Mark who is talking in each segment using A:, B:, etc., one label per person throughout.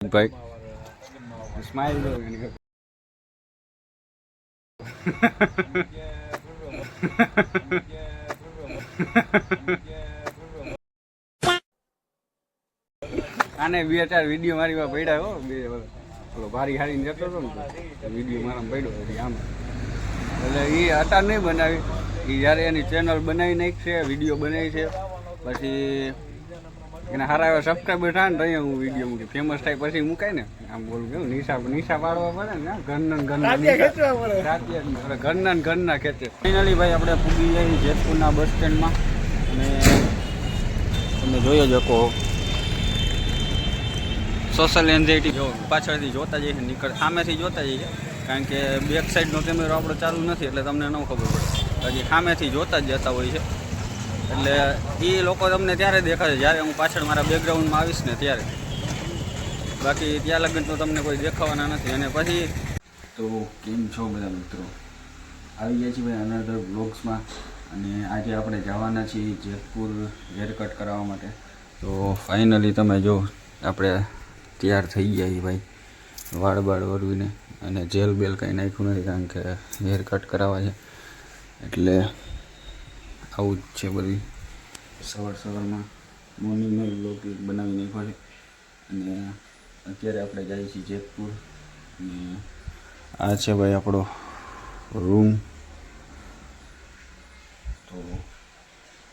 A: ભાઈ સ્માઈલ દો આને 2-4 વિડીયો મારી માં પડ્યા હો બે ઓલો ભારી હારીને જતો હતો ને વિડીયો મારામાં પડ્યો એટલે આમ એટલે એ અટાર નહીં બનાવી એ જ્યારે એની ચેનલ બનાવી નાખશે વિડીયો બનાવી છે પછી એને સારા એવા સબસ્ક્રાઈબર થાય ને તો અહીંયા હું વિડીયો મૂકી ફેમસ થાય પછી મુકાય ને આમ બોલું કેવું નિશા પાડવા પડે ને ઘરના ખેંચે ફાઇનલી ભાઈ આપણે પૂગી જઈએ જેતપુરના બસ સ્ટેન્ડમાં અને તમે જોઈ જ શકો સોશિયલ એન્ઝાઇટી જો પાછળથી જોતા જઈએ નીકળ સામેથી જોતા જઈએ કારણ કે બેક સાઈડનો કેમેરો આપણો ચાલુ નથી એટલે તમને ન ખબર પડે હજી સામેથી જોતા જ જતા હોય છે એટલે એ લોકો તમને ત્યારે દેખાશે જ્યારે હું પાછળ મારા બેકગ્રાઉન્ડમાં આવીશ ને ત્યારે બાકી ત્યાં લગન તો તમને કોઈ દેખાવાના નથી અને પછી તો કેમ છો બધા મિત્રો આવી ગયા છીએ ભાઈ અનધર બ્લોગ્સમાં અને આજે આપણે જવાના છીએ જેતપુર હેર કટ કરાવવા માટે તો ફાઇનલી તમે જો આપણે તૈયાર થઈ ગયા ભાઈ વાળ વરવીને અને જેલ બેલ કંઈ નાખ્યું નથી કારણ કે હેર કટ કરાવવા છે એટલે આવું જ છે બધી સવારમાં મોર્નિંગનો બ્લોગ બનાવી નાખ્યો છે અને અત્યારે આપણે જઈએ છીએ જેતપુર અને આ છે ભાઈ આપણો રૂમ તો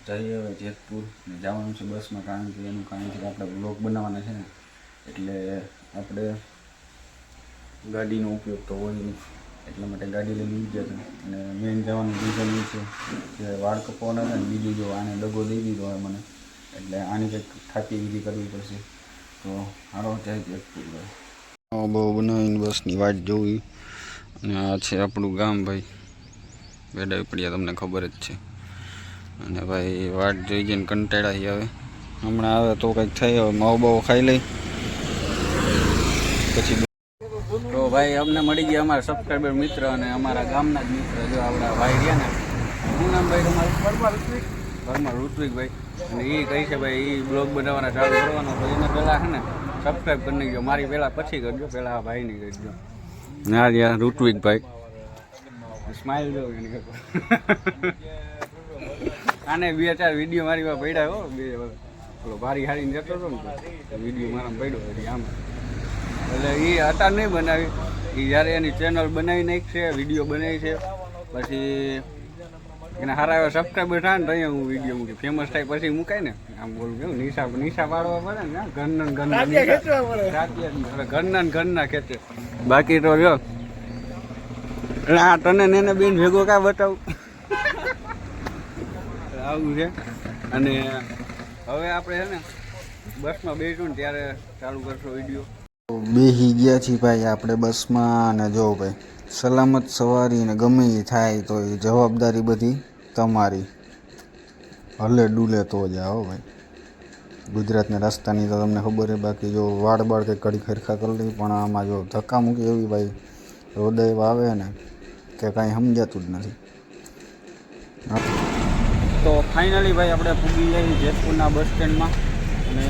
A: જઈએ હવે જેતપુર ને જવાનું છે બસમાં કારણ કે એનું કારણ છે કે આપણે બ્લોગ બનાવવાના છે ને એટલે આપણે ગાડીનો ઉપયોગ તો હોય નહીં એટલા માટે ગાડી લઈને ઉઈ ગયા અને મેઇન જવાનું રીઝન એ છે કે વાળ કપાવાના હતા ને બીજું જો આને દગો દઈ દીધો હોય મને એટલે આની કંઈક ખાતી વિધિ કરવી પડશે તો હારો જાય જેતપુર ભાઈ બહુ બનાવીને બસની વાટ જોવી અને આ છે આપણું ગામ ભાઈ બેડાવી પડ્યા તમને ખબર જ છે અને ભાઈ વાટ જોઈ જઈને કંટાળાઈ આવે હમણાં આવે તો કંઈક થાય હવે માવો બાવો ખાઈ લઈ પછી તો ભાઈ અમને મળી ગયા અમારા સબસ્ક્રાઈબર મિત્ર અને અમારા ગામના જ મિત્ર જો આપણા ભાઈ રહ્યા ને શું નામ ભાઈ તમારું પરમાર ઋત્વિકભાઈ અને એ કહે છે ભાઈ એ બ્લોગ બનાવવાના ચાલુ કરવાનો તો એને પહેલાં છે ને સબસ્ક્રાઈબ કરી નાખજો મારી પહેલાં પછી કરજો પહેલાં આ ભાઈની કરજો ના યાર ઋત્વિકભાઈ સ્માઈલ દો આને 2-4 વિડીયો મારી માં પડ્યા હો બે ઓલો ભારી હારીને જતો હતો ને વિડીયો મારામાં પડ્યો એટલે આમ એટલે એ અટાર નહીં બનાવી એ જ્યારે એની ચેનલ બનાવી નાખશે વિડીયો બનાવી છે પછી એને સારા એવા સબસ્ક્રાઈબર થાય ને તો અહીંયા હું વિડીયો મૂકી ફેમસ થાય પછી મુકાય ને આમ બોલું કેવું નિશા પાડવા પડે ને ઘરના ખેંચે બાકી તો જો હા તને એને બેન ભેગો કાં બતાવું આવું છે અને હવે આપણે છે ને બસમાં બેઠું ને ત્યારે ચાલુ કરશો વિડીયો બેસી ગયા છીએ ભાઈ આપણે બસમાં અને જો ભાઈ સલામત સવારી ને ગમે એ થાય તો એ જવાબદારી બધી તમારી હલે ડૂલે તો જ આવો ભાઈ ગુજરાતના રસ્તાની તો તમને ખબર છે બાકી જો વાળ કંઈક કડી ખરખા કરી લઈ પણ આમાં જો ધક્કા મૂકી એવી ભાઈ હૃદય આવે ને કે કાંઈ સમજાતું જ નથી તો ફાઇનલી ભાઈ આપણે પૂગી જઈએ જેતપુરના બસ સ્ટેન્ડમાં અને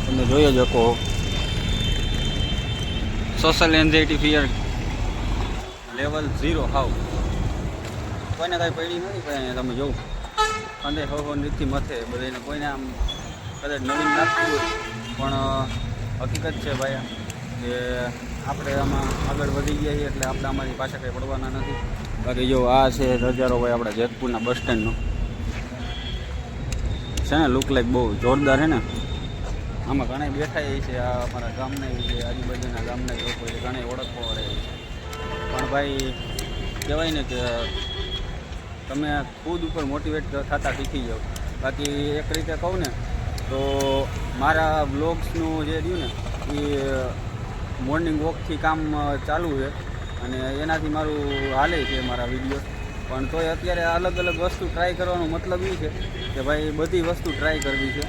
A: તમે જોઈ જ શકો સોશિયલ એન્ઝાઇટી ફિયર લેવલ 0 હાવ કોઈને કાંઈ પડી નથી પણ તમે જોઉં અંદે હો નીતિ મથે બધાને કોઈને આમ કદાચ નવીન લાગતું હોય પણ હકીકત છે ભાઈ કે આપણે આમાં આગળ વધી ગયા છીએ એટલે આપણે આમાંથી પાછા કંઈ પડવાના નથી બાકી જો આ છે નજારો ભાઈ આપણા જેતપુરના બસ સ્ટેન્ડનો છે ને લુક લાઈક બહુ જોરદાર છે ને આમાં ઘણા બેઠા છે આ અમારા ગામના છે આજુબાજુના ગામના લોકો છે ઘણા ઓળખવા રહે છે પણ ભાઈ કહેવાય ને કે તમે ખુદ ઉપર મોટિવેટ થતા શીખી જાઓ બાકી એક રીતે કહું ને તો મારા બ્લોગ્સનું જે રહ્યું ને એ મોર્નિંગ વોકથી કામ ચાલુ છે અને એનાથી મારું હાલે છે મારા વિડીયો પણ તોય અત્યારે અલગ અલગ વસ્તુ ટ્રાય કરવાનો મતલબ એ છે કે ભાઈ બધી વસ્તુ ટ્રાય કરવી છે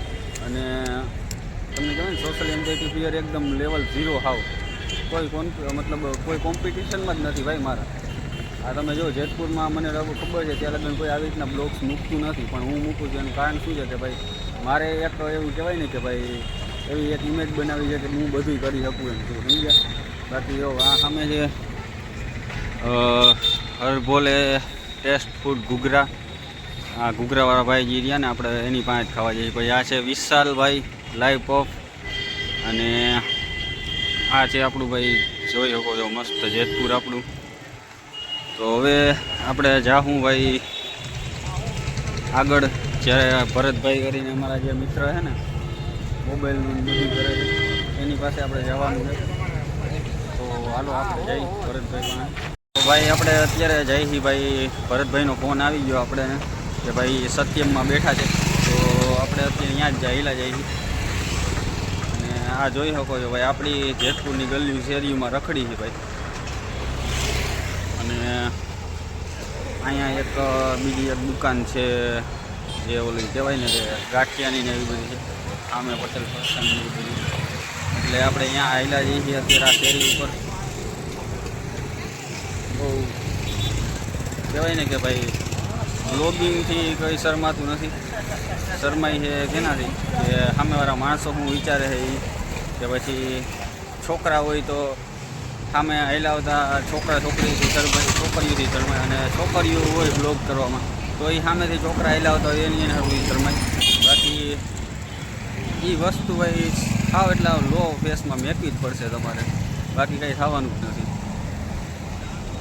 A: અને તમને કહેવાય ને સોશિયલ એન્ઝાઇટી ફિયર એકદમ લેવલ 0 હાવ મતલબ કોઈ કોમ્પિટિશનમાં જ નથી ભાઈ મારા આ તમે જો જેતપુરમાં મને ખબર છે ત્યાં લગન કોઈ આવી રીતના બ્લોગ્સ મૂકતું નથી પણ હું મૂકું છું એનું કારણ શું છે કે ભાઈ મારે એક એવું કહેવાય ને કે ભાઈ એવી એક ઇમેજ બનાવી છે કે હું બધું કરી શકું એમ છું, સમજ્યા? બાકી જો આ સામે છે હરભોલે ટેસ્ટ ફૂડ ઘૂઘરા. આ ઘૂઘરાવાળા ભાઈ જે રહ્યા ને આપણે એની પાસે જ ખાવા જઈએ. પછી આ છે વિશાલભાઈ લાઈવ પોપ, અને આ છે આપણું ભાઈ જોઈ શકો છો મસ્ત જેતપુર આપણું. તો હવે આપણે જાઉં ભાઈ આગળ. જ્યારે ભરતભાઈ કરીને અમારા જે મિત્ર છે ને મોબાઈલનું બધું કરે છે એની પાસે આપણે જવાનું છે. તો હાલો આપણે જઈ ભરતભાઈ પાસે. તો ભાઈ આપણે અત્યારે જઈ છીએ ભાઈ, ભરતભાઈનો ફોન આવી ગયો આપણે કે ભાઈ સત્યમમાં બેઠા છે. તો આપણે અત્યારે ત્યાં જ જઈલા જઈએ. અને આ જોઈ શકો છો ભાઈ આપણી જેતપુરની ગલીઓ શેરીઓમાં રખડી છે ભાઈ. અને અહીંયા એક બીજી એક દુકાન છે જે ઓલી કહેવાય ને કે ગાંઠિયાની ને એવી બધી છે, સામે પટેલ ફરસાણની એવી બધી. એટલે આપણે અહીંયા આવેલા જઈએ છીએ અત્યારે આ શેરી ઉપર. બહુ કહેવાય ને કે ભાઈ બ્લોગિંગથી કંઈ શરમાતું નથી. શરમાઈ છે કેનાથી કે સામેવાળા માણસો શું વિચારે છે એ, કે પછી છોકરા હોય તો સામે હલાવતા છોકરા છોકરીથી શરમાય, છોકરીઓથી શરમાય, અને છોકરીઓ હોય બ્લોગ કરવામાં તો એ સામેથી છોકરા હલાવતા હોય એની એને હરવું શરમાય. બાકી એ વસ્તુ ભાઈ થાવ એટલા લો ફેસમાં મેકવી જ પડશે તમારે, બાકી કંઈ થવાનું જ નથી.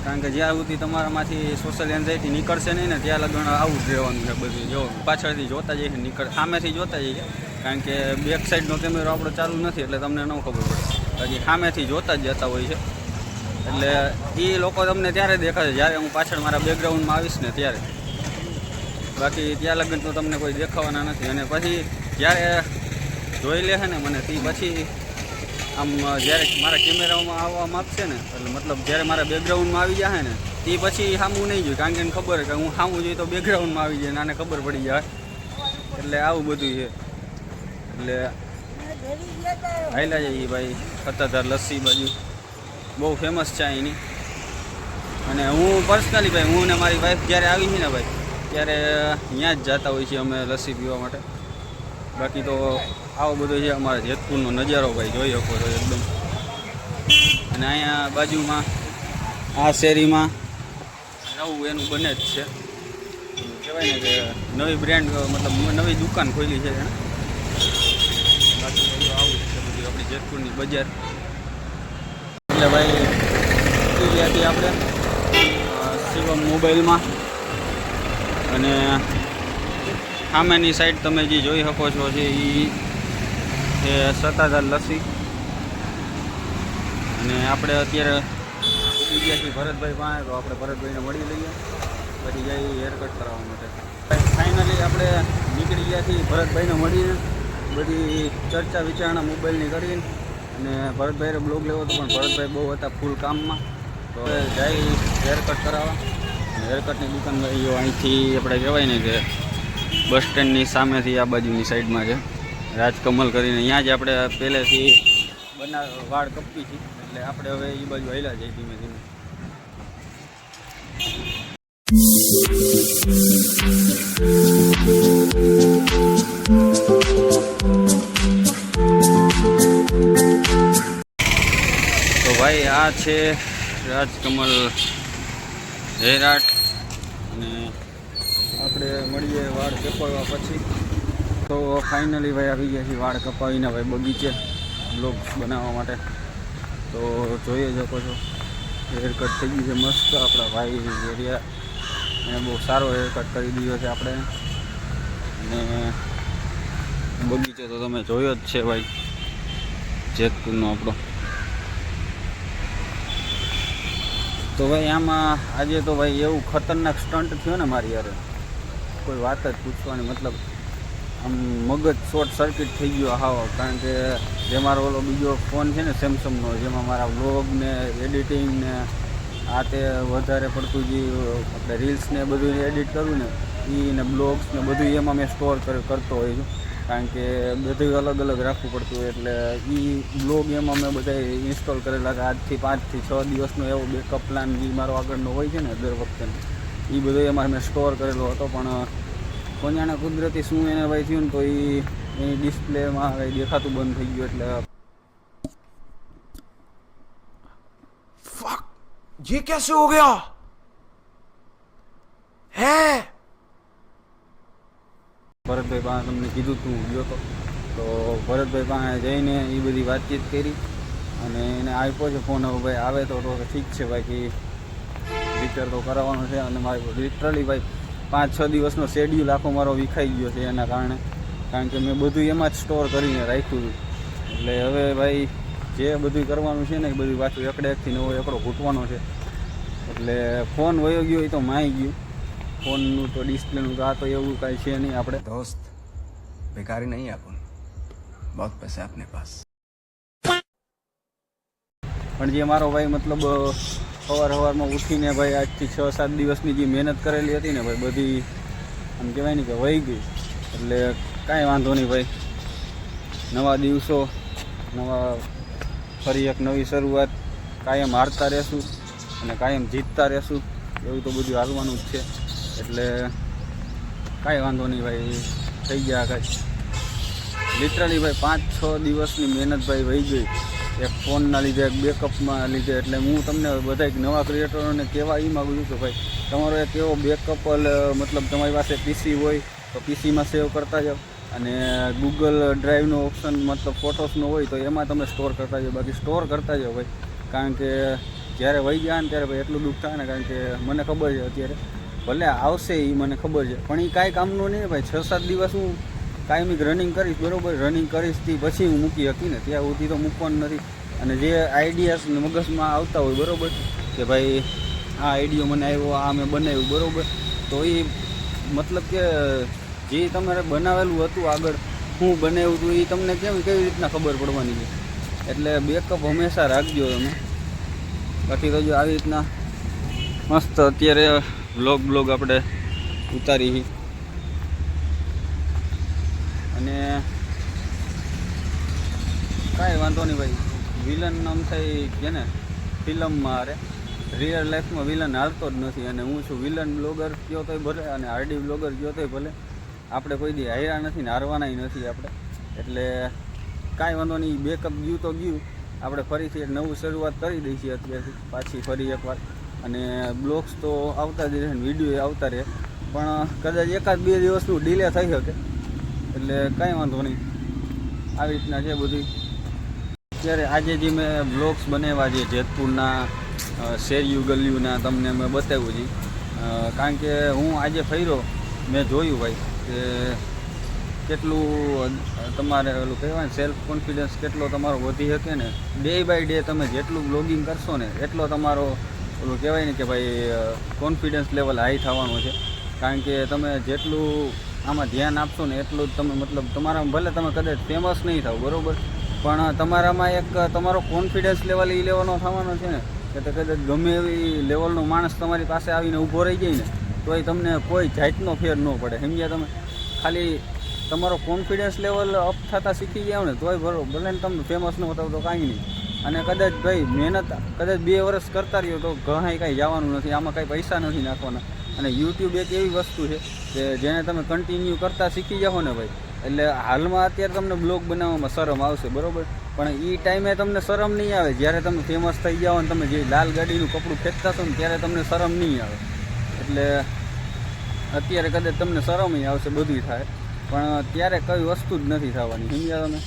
A: કારણ કે જ્યાં સુધી તમારામાંથી સોશિયલ એન્ઝાઇટી નીકળશે નહીં ને ત્યાં લગન આવું જ રહેવાનું છે બધું. જો પાછળથી જોતા જઈએ સામેથી જોતા જઈએ, કારણ કે બેક સાઈડનો કેમેરો આપણો ચાલુ નથી એટલે તમને ન ખબર પડે. બાકી સામેથી જોતા જ જતા હોય છે. એટલે એ લોકો તમને ત્યારે દેખાશે જ્યારે હું પાછળ મારા બેકગ્રાઉન્ડમાં આવીશ ને ત્યારે. બાકી ત્યાં લગન તો તમને કોઈ દેખાવાના નથી. અને પછી જ્યારે જોઈ લે છે ને મને તે પછી આમ જ્યારે મારા કેમેરામાં આવવા માગશે ને, એટલે મતલબ જ્યારે મારા બેકગ્રાઉન્ડમાં આવી જાય ને તે પછી સામું નહીં જોઈએ, કારણ કે એને ખબર કે હું સામું જોઈએ તો બેકગ્રાઉન્ડમાં આવી જાય ને આને ખબર પડી જાય. એટલે આવું બધું છે. એટલે હાલ્યા જઈએ ભાઈ સત્તાધાર લસ્સી બાજુ, બહુ ફેમસ છે અહીંની. અને હું પર્સનલી ભાઈ હું ને મારી વાઈફ જ્યારે આવી છે ને ભાઈ ત્યારે ત્યાં જ જતા હોય છે અમે લસ્સી પીવા માટે. બાકી તો આવો બધો છે અમારા જેતપુરનો નજારો ભાઈ, જોઈ શકો છો એકદમ. અને અહીંયા બાજુમાં આ શેરીમાં નવું એનું બને જ છે, કહેવાય ને કે નવી બ્રાન્ડ મતલબ નવી દુકાન ખોલી છે એણે. બાકી બધું આવું જ છે બધું આપણી જેતપુરની બજાર. એટલે ભાઈ ત્યાંથી આપણે શિવમ મોબાઈલમાં, અને સામેની સાઈડ તમે જે જોઈ શકો છો છે એ સત્તાધાર લસ્સી. અને આપણે અત્યારે બીજાથી ભરતભાઈ પાસે, તો આપણે ભરતભાઈને મળી લઈએ પછી જઈએ હેરકટ કરાવવા માટે. ફાઇનલી આપણે નીકળી ગયાથી ભરતભાઈને મળીને બધી ચર્ચા વિચારણા મોબાઈલની કરીને. અને ભરતભાઈને બ્લોગ લેવો હતો પણ ભરતભાઈ બહુ હતા ફૂલ કામમાં, તો જઈ હેરકટ કરાવવા. હેરકટની દુકાન ભાઈ અહીંથી આપણે કહેવાય ને કે બસ સ્ટેન્ડની સામેથી આ બાજુની સાઈડમાં છે, રાજકમલ કરીને. ત્યાં જ આપણે પહેલેથી વાળ કપી છે, એટલે આપણે હવે એ બાજુ હાલ્યા જઈએ ધીમે ધીમે. તો ભાઈ આ છે રાજકમલ હેર આર્ટ, અને આપણે મળીએ વાળ કપાવવા પછી. તો ફાઇનલી ભાઈ આવી ગયા છીએ વાળ કપાવીને ભાઈ બગીચે બ્લોગ બનાવવા માટે. તો જોઈએ શકો છો હેરકટ થઈ ગયું છે મસ્ત. આપણા ભાઈ એરિયા એને બહુ સારો હેરકટ કરી દીધો છે આપણે. અને બગીચો તો તમે જોયો જ છે ભાઈ જેતપુરનો આપણો. તો ભાઈ આમાં આજે તો ભાઈ એવું ખતરનાક સ્ટન્ટ થયો ને મારી યારે, કોઈ વાત જ પૂછવાની. મતલબ આમ મગજ શોર્ટ સર્કિટ થઈ ગયો હાવ. કારણ કે જે મારો ઓલો બીજો ફોન છે ને સેમસંગનો, જેમાં મારા વ્લોગ ને એડિટિંગ ને આ તે વધારે પડતું જે આપણે રીલ્સ ને બધું એડિટ કરું ને એ ને બ્લોગ્સ ને બધું એમાં મેં સ્ટોર કરતો હોય છું. કારણ કે બધું અલગ અલગ રાખવું પડતું હોય, એટલે એ બ્લોગ એમાં મેં બધા ઇન્સ્ટોલ કરેલા કે આજથી 5 થી 6 દિવસનો એવો બેકઅપ પ્લાન એ મારો આગળનો હોય છે ને દર વખતે, એ બધો એમાં મેં સ્ટોર કરેલો હતો. પણ કોણ જાણે કુદરતી શું એને ભાઈ થયું ને તો એની ડિસ્પ્લેમાં કંઈ દેખાતું બંધ થઈ ગયું એટલે
B: फक ये कैसे हो गया है
A: ભરતભાઈ પાસે તમને કીધું તું ગયો તો ભરતભાઈ પાસે જઈને એ બધી વાતચીત કરી અને એને આપ્યો છે ફોન. હવે ભાઈ આવે તો ઠીક છે ભાઈ કે રિપેર તો કરાવવાનો છે. અને મારી લિટરલી ભાઈ 5-6 દિવસનો શેડ્યુલ આખો મારો વિખાઈ ગયો છે એના કારણે, કારણ કે મેં બધું એમાં જ સ્ટોર કરીને રાખ્યું હતું. એટલે હવે ભાઈ જે બધું કરવાનું છે ને એ બધું પાછું એકડેકથી નવો એકડો ઘૂંટવાનો છે. એટલે ફોન વયો ગયો એ તો માઈ ગયું, ફોનનું તો ડિસ્પ્લેનું તો આ તો એવું કાંઈ છે નહીં. આપણે
B: दोस्त बेकारी नहीं है अपन बहुत पैसे अपने पास
A: પણ જે મારો ભાઈ મતલબ સવારમાં ઉઠીને ભાઈ આજથી 6-7 દિવસની જે મહેનત કરેલી હતી ને ભાઈ બધી આમ કહેવાય ને કે વહી ગઈ. એટલે કાંઈ વાંધો નહીં ભાઈ, નવા દિવસો, નવા ફરી એક નવી શરૂઆત. કાયમ હારતા રહેશું અને કાયમ જીતતા રહેશું, એવું તો બધું હાલવાનું જ છે. એટલે કાંઈ વાંધો નહીં ભાઈ, થઈ ગયા કાંઈ લિટરલી ભાઈ 5-6 દિવસની મહેનત ભાઈ વહી ગઈ એક ફોનના લીધે, એક બેકઅપમાં લીધે. એટલે હું તમને બધા એક નવા ક્રિએટરોને કહેવા એ માગું છું કે ભાઈ તમારો એક એવો બેકઅપ મતલબ તમારી પાસે પીસી હોય તો પીસીમાં સેવ કરતા જાઓ, અને ગૂગલ ડ્રાઈવનો ઓપ્શન મતલબ ફોટોસનો હોય તો એમાં તમે સ્ટોર કરતા જાઓ. બાકી સ્ટોર કરતા જાઓ ભાઈ, કારણ કે જ્યારે વહી ગયા ને ત્યારે ભાઈ એટલું દુઃખ થાય ને, કારણ કે મને ખબર છે અત્યારે ભલે આવશે એ મને ખબર છે પણ એ કાંઈ કામનું નહીં ભાઈ. 6-7 દિવસ હું કાયમી રનિંગ કરીશ, બરાબર, રનિંગ કરીશ તે પછી હું મૂકી શકી ને, ત્યાં સુધી તો મૂકવાનું નથી. અને જે આઈડિયાસ મગજમાં આવતા હોય બરાબર કે ભાઈ આ આઈડિયો મને આવ્યો, આ મેં બનાવ્યું બરાબર, તો એ મતલબ કે જે તમારે બનાવેલું હતું આગળ હું બનાવ્યું હતું એ તમને કેવી રીતના ખબર પડવાની છે. એટલે બેકઅપ હંમેશા રાખજો તમે. બાકી તો જો આવી રીતના મસ્ત અત્યારે બ્લોગ આપણે ઉતારી અને કાંઈ વાંધો નહીં ભાઈ. વિલન નામ થઈ કે ને ફિલ્મમાં, અરે રિયલ લાઈફમાં વિલન હાલતો જ નથી. અને હું છું વિલન બ્લોગર કયો તોય ભલે અને આરડી બ્લોગર કયો તોય ભલે, આપણે કોઈ દી હાર્યા નથી ને હારવાનાય નથી આપણે. એટલે કાંઈ વાંધો નહીં, બેકઅપ ગયું તો ગયું, આપણે ફરીથી એક નવું શરૂઆત કરી દઈએ છીએ અત્યારથી પાછી ફરી એકવાર. અને બ્લોગ્સ તો આવતા જ રહે ને વિડીયો આવતા રહે, પણ કદાચ 1-2 દિવસનું ડિલે થઈ શકે. એટલે કાંઈ વાંધો નહીં, આવી રીતના છે બધું. અત્યારે આજે જે મેં બ્લોગ્સ બનાવ્યા છે જેતપુરના શેરિયું ગલિયુંના તમને મેં બતાવ્યું છે, કારણ કે હું આજે ફર્યો મેં જોયું ભાઈ કે કેટલું તમારે ઓલું કહેવાય ને સેલ્ફ કોન્ફિડન્સ કેટલો તમારો વધી શકે ને. ડે બાય ડે તમે જેટલું બ્લોગિંગ કરશો ને એટલો તમારો ઓલું કહેવાય ને કે ભાઈ કોન્ફિડન્સ લેવલ હાઈ થવાનો છે. કારણ કે તમે જેટલું આમાં ધ્યાન આપશો ને એટલું જ તમે મતલબ તમારામાં ભલે તમે કદાચ ફેમસ નહીં થાવ બરાબર, પણ તમારામાં એક તમારો કોન્ફિડન્સ લેવલ એ લેવલનો થવાનો છે ને કે કદાચ ગમે એવી લેવલનો માણસ તમારી પાસે આવીને ઊભો રહી જાય ને તોય તમને કોઈ જાતનો ફેર ન પડે. સમજ્યા તમે? ખાલી તમારો કોન્ફિડન્સ લેવલ અપ થતાં શીખી જાવ ને તોય બરાબર, ભલે ને તમે ફેમસ ન હોતા તો કાંઈ નહીં. અને કદાચ ભાઈ મહેનત કદાચ 2 વર્ષ કરતા રહ્યો તો ઘણાય કાંઈ જવાનું નથી, આમાં કાંઈ પૈસા નથી નાખવાના. અને યુટ્યુબ એક એવી વસ્તુ છે કે જેને તમે કન્ટિન્યુ કરતાં શીખી જાઓ ને ભાઈ, એટલે હાલમાં અત્યારે તમને બ્લોગ બનાવવામાં શરમ આવશે બરાબર, પણ એ ટાઈમે તમને શરમ નહીં આવે જ્યારે તમે ફેમસ થઈ જાઓ અને તમે જે લાલ ગાડીનું કપડું ખેંચતા છો ને ત્યારે તમને શરમ નહીં આવે. એટલે અત્યારે કદાચ તમને શરમ આવશે, બધું થાય, પણ ત્યારે કઈ વસ્તુ જ નથી થવાની. સમજ્યા તમે?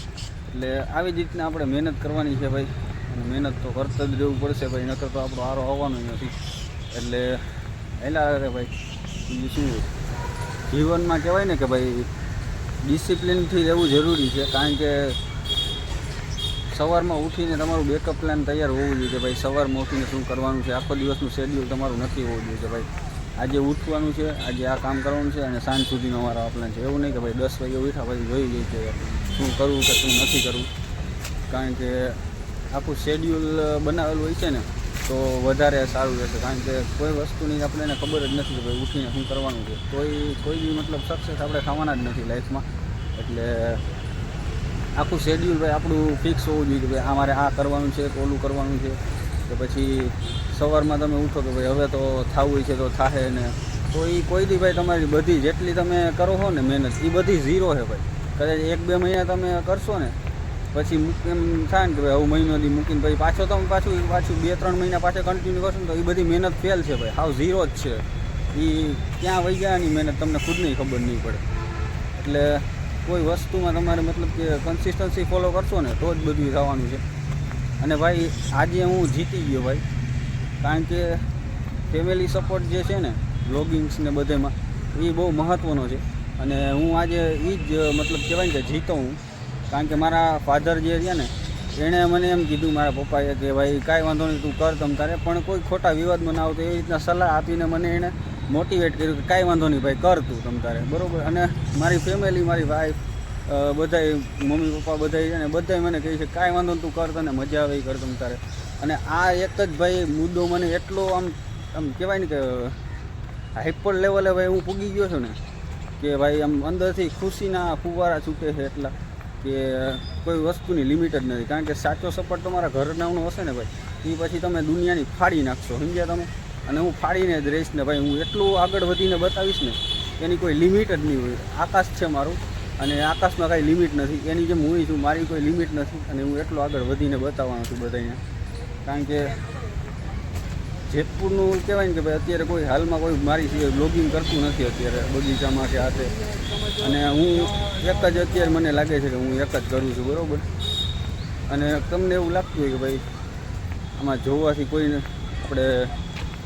A: એટલે આવી જ રીતના આપણે મહેનત કરવાની છે ભાઈ, અને મહેનત તો કરતા જ રહેવું પડશે ભાઈ, નકર તો આપણો હારો આવવાનો નથી. એટલે એલા અરે ભાઈ બીજું શું જીવનમાં કહેવાય ને કે ભાઈ ડિસિપ્લિનથી રહેવું જરૂરી છે. કારણ કે સવારમાં ઉઠીને તમારું બેકઅપ પ્લાન તૈયાર હોવું જોઈએ કે ભાઈ સવારમાં ઉઠીને શું કરવાનું છે, આખો દિવસનું શેડ્યુલ તમારું નક્કી હોવું જોઈએ કે ભાઈ આજે ઉઠવાનું છે, આજે આ કામ કરવાનું છે અને સાંજ સુધીનો અમારો આ પ્લાન છે. એવું નહીં કે ભાઈ 10 વાગે ઉઠ્યા પછી જોઈ જઈએ કે શું કરવું કે શું નથી કરવું. કારણ કે આખું શેડ્યુલ બનાવેલું હોય છે ને તો વધારે સારું રહેશે. કારણ કે કોઈ વસ્તુની આપણને ખબર જ નથી કે ભાઈ ઉઠીને શું કરવાનું છે, કોઈ બી મતલબ સક્સેસ આપણે થવાના જ નથી લાઈફમાં. એટલે આખું શેડ્યુલ ભાઈ આપણું ફિક્સ હોવું જોઈએ કે ભાઈ અમારે આ કરવાનું છે કે ઓલું કરવાનું છે. કે પછી સવારમાં તમે ઉઠો કે ભાઈ હવે તો થવું છે તો થાહે ને, તો એ કોઈ દી ભાઈ તમારી બધી જેટલી તમે કરો છો ને મહેનત એ બધી ઝીરો છે ભાઈ. કદાચ 1-2 મહિના તમે કરશો ને પછી એમ થાય ને કે ભાઈ હવે મહિનો દી મૂકીને પછી તમે પાછું 2-3 મહિના પાછા કન્ટિન્યુ કરશો ને તો એ બધી મહેનત ફેલ છે ભાઈ, હાવ ઝીરો જ છે. એ ક્યાં વહી ગયા એની મહેનત તમને ખુદને ખબર નહીં પડે. એટલે કોઈ વસ્તુમાં તમારે મતલબ કે કન્સિસ્ટન્સી ફોલો કરશો ને તો જ બધું થવાનું છે. અને ભાઈ આજે હું જીતી ગયો ભાઈ, કારણ કે ફેમિલી સપોર્ટ જે છે ને બ્લોગિંગ્સ ને બધેમાં એ બહુ મહત્ત્વનો છે. અને હું આજે એ જ મતલબ કહેવાય ને કે જીતો હું, કારણ કે મારા ફાધર જે રહ્યા ને એણે મને એમ કીધું, મારા પપ્પાએ, કે ભાઈ કાંઈ વાંધો નહીં તું કર તમ તારે, પણ કોઈ ખોટા વિવાદમાં ના આવતો એવી રીતના સલાહ આપીને મને એણે મોટિવેટ કર્યું કે કાંઈ વાંધો નહીં ભાઈ કર તું તમ તારે, બરાબર. અને મારી ફેમિલી, મારી વાઈફ, બધાય મમ્મી પપ્પા બધાય છે ને બધાય મને કહે છે કાંઈ વાંધો નહીં તું કર, તને મજા આવે એ કર તમ તારે. અને આ એક જ ભાઈ મુદ્દો મને એટલો આમ કહેવાય ને કે હાઈપર લેવલે ભાઈ હું પૂગી ગયો છું ને કે ભાઈ આમ અંદરથી ખુશીના ફુવારા છૂટે છે એટલા કે કોઈ વસ્તુની લિમિટ જ નથી. કારણ કે સાચો સપોર્ટ તમારા ઘરનાનો હશે ને ભાઈ એ પછી તમે દુનિયાની ફાડી નાખશો, સમજ્યા તમે. અને હું ફાડીને જ રહીશ ને ભાઈ, હું એટલું આગળ વધીને બતાવીશ ને એની કોઈ લિમિટ જ નહીં હોય. આકાશ છે મારું અને આકાશમાં કાંઈ લિમિટ નથી, એની જેમ હું છું, મારી કોઈ લિમિટ નથી. અને હું એટલું આગળ વધીને બતાવવાનો છું બધાને. કારણ કે જેતપુરનું કહેવાય ને કે ભાઈ અત્યારે કોઈ હાલમાં કોઈ મારી સિવાય બ્લોગિંગ કરતું નથી અત્યારે બગીચામાં કે આતે. અને હું એક જ અત્યારે મને લાગે છે કે હું એક જ કરું છું, બરાબર. અને તમને એવું લાગતું હોય કે ભાઈ આમાં જોવાથી કોઈને આપણે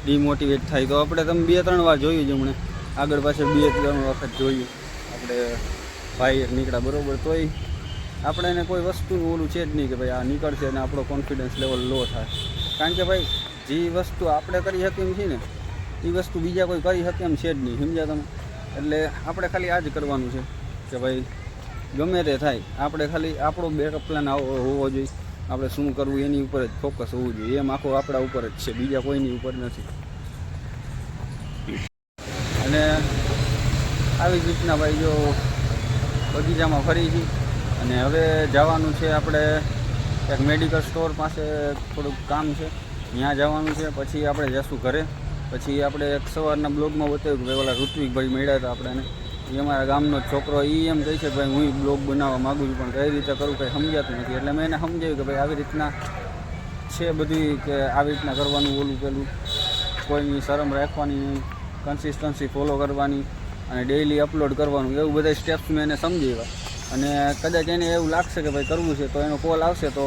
A: ડિમોટિવેટ થાય તો આપણે તમે 2-3 વાર જોયું છે હમણાં આગળ પાછળ 2-3 વખત જોયું આપણે ભાઈ એક નીકળ્યા, બરાબર. તોય આપણે એને કોઈ વસ્તુનું ઓલું છે જ નહીં કે ભાઈ આ નીકળશે અને આપણો કોન્ફિડન્સ લેવલ લો થાય. કારણ કે ભાઈ જે વસ્તુ આપણે કરી શકીએ એમ છે ને એ વસ્તુ બીજા કોઈ કરી શકે એમ છે જ નહીં, સમજ્યા તમે. એટલે આપણે ખાલી આ જ કરવાનું છે કે ભાઈ ગમે તે થાય આપણે ખાલી આપણો બેકઅપ પ્લાન હોવો જોઈએ. આપણે શું કરવું એની ઉપર જ ફોકસ હોવું જોઈએ. એમ આખો આપણા ઉપર જ છે, બીજા કોઈની ઉપર નથી. અને આવી જ રીતના ભાઈ જો બગીચામાં ફરી છીએ અને હવે જવાનું છે આપણે એક મેડિકલ સ્ટોર પાસે, થોડુંક કામ છે ત્યાં જવાનું છે. પછી આપણે જઈશું ઘરે. પછી આપણે એક સવારના બ્લોગમાં બતાવ્યું કે ભાઈ ઓલા ઋત્વિકભાઈ મળ્યા હતા આપણને, એ અમારા ગામનો છોકરો. એ એમ કહે છે કે ભાઈ હું બ્લોગ બનાવવા માગું છું પણ કઈ રીતે કરું કંઈ સમજાતું નથી. એટલે મેં એને સમજાવ્યું કે ભાઈ આવી રીતના છે બધી, કે આવી રીતના કરવાનું, ઓલું પેલું, કોઈની શરમ રાખવાની નહીં, કન્સિસ્ટન્સી ફોલો કરવાની અને ડેઇલી અપલોડ કરવાનું, એવું બધા સ્ટેપ્સ મેં એને સમજાવ્યા. અને કદાચ એને એવું લાગશે કે ભાઈ કરવું છે તો એનો કોલ આવશે તો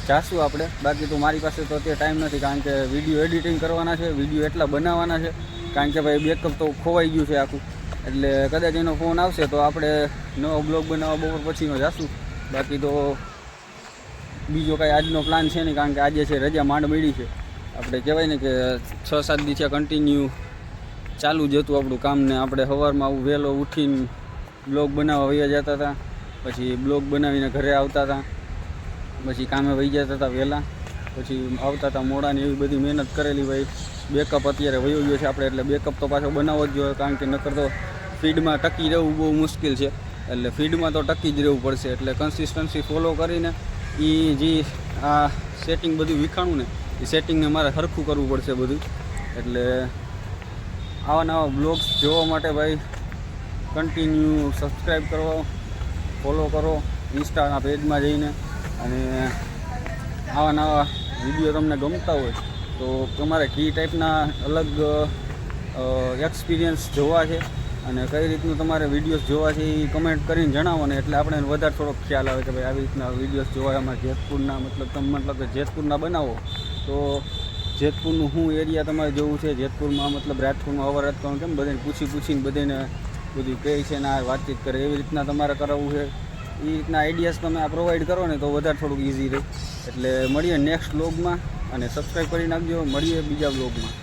A: જાશું આપણે. બાકી તો મારી પાસે તો અત્યારે ટાઈમ નથી, કારણ કે વિડીયો એડિટિંગ કરવાના છે, વિડીયો એટલા બનાવવાના છે, કારણ કે ભાઈ બેકઅપ તો ખોવાઈ ગયું છે આખું. એટલે કદાચ એનો ફોન આવશે તો આપણે નવો બ્લોગ બનાવવા બપોર પછીનો જાશું. બાકી તો બીજો કાંઈ આજનો પ્લાન છે નહીં, કારણ કે આજે છે રજા માંડ મળી છે. આપણે કહેવાય ને કે 6-7 દિવસ કન્ટિન્યુ ચાલુ જ હતું આપણું કામ. ને આપણે સવારમાં આવું વહેલો ઉઠીને બ્લોગ બનાવવા વયા જતા હતા, પછી બ્લોગ બનાવીને ઘરે આવતા હતા, પછી કામે વહી જતા હતા વહેલા, પછી આવતા હતા મોડાની. એવી બધી મહેનત કરેલી ભાઈ. બેકઅપ અત્યારે વયો ગયો છે આપણે, એટલે બેકઅપ તો પાછો બનાવવો જ જોઈએ, કારણ કે નકર તો ફીડમાં ટકી રહેવું બહુ મુશ્કેલ છે. એટલે ફીડમાં તો ટકી જ રહેવું પડશે. એટલે કન્સિસ્ટન્સી ફોલો કરીને એ જે આ સેટિંગ બધું વિખાણું ને એ સેટિંગને મારે સરખું કરવું પડશે બધું. એટલે આવા નવા બ્લોગ્સ જોવા માટે ભાઈ કન્ટિન્યુ સબસ્ક્રાઈબ કરો, ફોલો કરો ઇન્સ્ટાના પેજમાં જઈને. અને આવા નવા વિડીયો તમને ગમતા હોય તો તમારે કઈ ટાઈપના અલગ એક્સપિરિયન્સ જોવા છે અને કઈ રીતનું તમારે વિડીયોઝ જોવા છે એ કમેન્ટ કરીને જણાવો ને, એટલે આપણે વધારે થોડોક ખ્યાલ આવે કે ભાઈ આવી રીતના વિડીયોઝ જોવા. એમાં જેતપુરના મતલબ કે જેતપુરના બનાવો તો જેતપુરનું શું એરિયા તમારે જોવું છે, જેતપુરમાં મતલબ રાજકોટમાં અવર રાજકોટ કેમ બધાને પૂછીને બધાને બધું કહે છે ને આ વાતચીત કરે, એવી રીતના તમારે કરાવવું છે. એ રીતના આઈડિયાઝ તમે આ પ્રોવાઈડ કરો ને તો વધારે થોડુંક ઇઝી રહે. એટલે મળીએ નેક્સ્ટ બ્લોગમાં અને સબસ્ક્રાઈબ કરી નાખજો. મળીએ બીજા બ્લોગમાં.